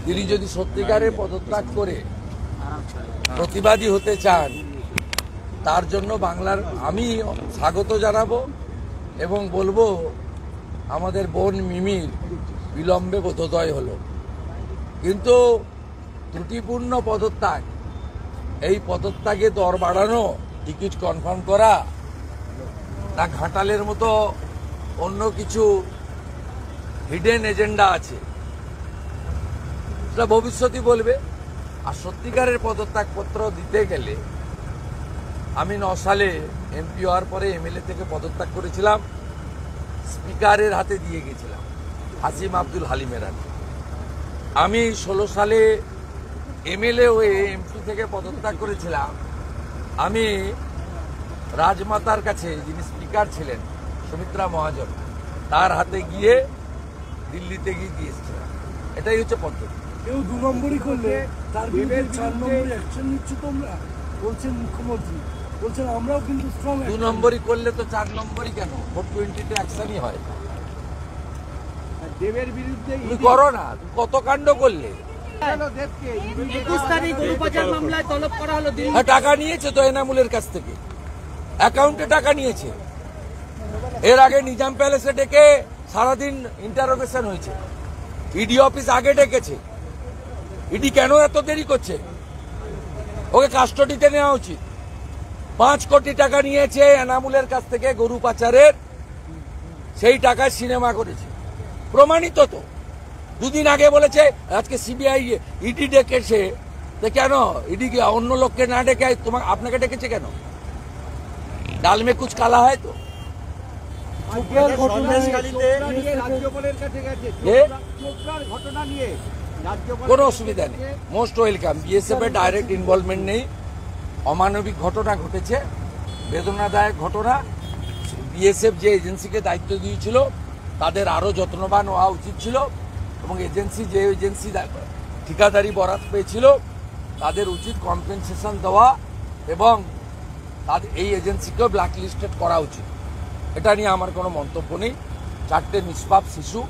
তিনি যদি সত্যিকারে পদত্যাগ করে প্রতিবাদী হতে চান, তার জন্য বাংলার আমি স্বাগত জানাবো এবং বলবো আমাদের বোন মিমির বিলম্বে বোধোদয় হলো, কিন্তু ত্রুটিপূর্ণ পদত্যাগ, এই পদত্যাগে দর বাড়ানো, টিকিট কনফার্ম করা না ঘাটালের মতো অন্য কিছু হিডেন এজেন্ডা আছে, সেটা ভবিষ্যতই বলবে। আর সত্যিকারের পদত্যাগপত্র দিতে গেলে আমি 9 সালে এমপি হওয়ার পরে এমএলএ থেকে পদত্যাগ করেছিলাম, স্পিকারের হাতে দিয়ে গেছিলাম হাসিম আব্দুল হালিমের হাতে। আমি 16 সালে এমএলএ হয়ে এমপি থেকে পদত্যাগ করেছিলাম, আমি রাজমাতার কাছে, যিনি স্পিকার ছিলেন সুমিত্রা মহাজন, তার হাতে গিয়ে দিল্লিতে গিয়ে দিয়েছিলাম। এটাই হচ্ছে পদ্ধতি। কেউ 2 নম্বরই করলে তার বিরুদ্ধে 4 নম্বরে অ্যাকশন নিচ্ছ তোমরা, বলছেন মুখ্যমন্ত্রী, বলছেন আমরাও কিন্তু স্ট্রং। 2 নম্বরই করলে তো 4 নম্বরই কেন? 420-তে অ্যাকশনই হয়। দেবের বিরুদ্ধে তুমি করো না, কত কাণ্ড করলে। 21 তারিখ গরু পাচার মামলায় তলব করা হলো। হ্যাঁ, টাকা নিয়েছে তো এনামুলের কাছ থেকে, অ্যাকাউন্টে টাকা নিয়েছে। এর আগে নিজাম প্যালেসে ডেকে সারাদিন ইন্টারোগেশন হয়েছে, ইডি অফিস আগে ডেকেছে। ইডি কেন এত দেরি করছে? ওকে কাস্টডিতে নেওয়া উচিত। 5 কোটি টাকা নিয়েছে এনামুলের কাছ থেকে গরু পাচারের, সেই টাকায় সিনেমা করেছে, প্রমাণিত তো। 2 দিন আগে বলেছে আজকে সিবিআই ইডি ডেকেছে, তো কেন ইডি অন্য লোককে না ডেকে তোমাকে আপনাকে ডেকেছে কেন? ডাল মে কুছ কালা হয় তো। কোনো অসুবিধা নেই, মোস্ট ওয়েলকাম। বিএসএফ এর ডাইরেক্ট ইনভলভমেন্ট নেই। অমানবিক ঘটনা ঘটেছে, বেদনাদায়ক ঘটনা। বিএসএফ যে এজেন্সিকে দায়িত্ব দিয়েছিল তাদের আরো যত্নবান হওয়া উচিত ছিল, এবং যে এজেন্সি ঠিকাদারি বরাত পেয়েছিল তাদের উচিত কম্পেনসেশন দেওয়া এবং তাদের এই এজেন্সিকেও ব্ল্যাকলিস্টেড করা উচিত। এটা নিয়ে আমার কোনো মন্তব্য নেই। 4টে নিষ্পাপ শিশু,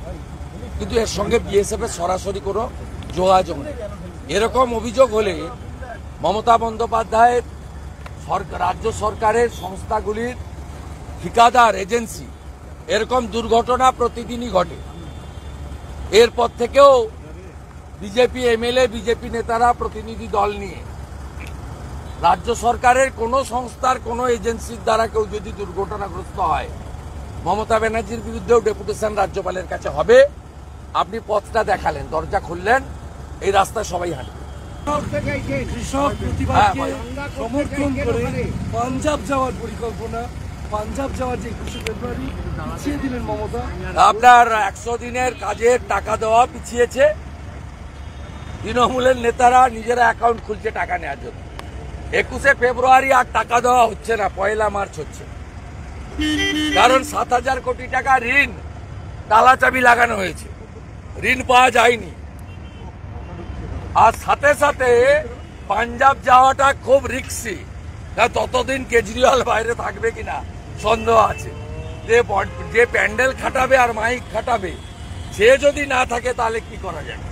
কিন্তু এর সঙ্গে বিএসএফ এর সরাসরি কোনো যোগাযোগ নেই। এরকম অভিযোগ হলে মমতা বন্দ্যোপাধ্যায়ের রাজ্য সরকারের সংস্থাগুলির ঠিকাদার এজেন্সি, এরকম দুর্ঘটনা প্রতিদিনই ঘটে। এরপর থেকেও বিজেপি এমএলএ, বিজেপি নেতারা প্রতিনিধি দল নিয়ে রাজ্য সরকারের কোনো সংস্থার কোনো এজেন্সির দ্বারা কেউ যদি দুর্ঘটনাগ্রস্ত হয়, মমতা ব্যানার্জির বিরুদ্ধেও ডেপুটেশন রাজ্যপালের কাছে হবে। আপনি পথটা দেখালেন, দরজা খুললেন, এই রাস্তায় সবাই হাঁটবে। কৃষক প্রতিবাদকে সমর্থন করে পাঞ্জাব যাওয়ার পরিকল্পনা, পাঞ্জাব যাওয়ার যে 21 ফেব্রুয়ারি পিছিয়ে দিলেন মমতা। আপনার 100 দিনের কাজের টাকা দেওয়া পিছিয়েছে। তৃণমূলের নেতারা নিজেরা অ্যাকাউন্ট খুলছে টাকা নেওয়ার জন্য। 21 ফেব্রুয়ারি আর টাকা দেওয়া হচ্ছে না, 1 মার্চ হচ্ছে। কারণ 7,000 কোটি টাকা ঋণ তালা চাবি লাগানো হয়েছে, ঋণ পাওয়া যায়নি। আর সাথে সাথে পাঞ্জাব যাওয়াটা খুব রিস্কি, ততদিন কেজরিওয়াল বাইরে থাকবে কিনা সন্দেহ আছে। যে প্যান্ডেল খাটাবে আর মাইক খাটাবে, সে যদি না থাকে তাহলে কি করা যাবে?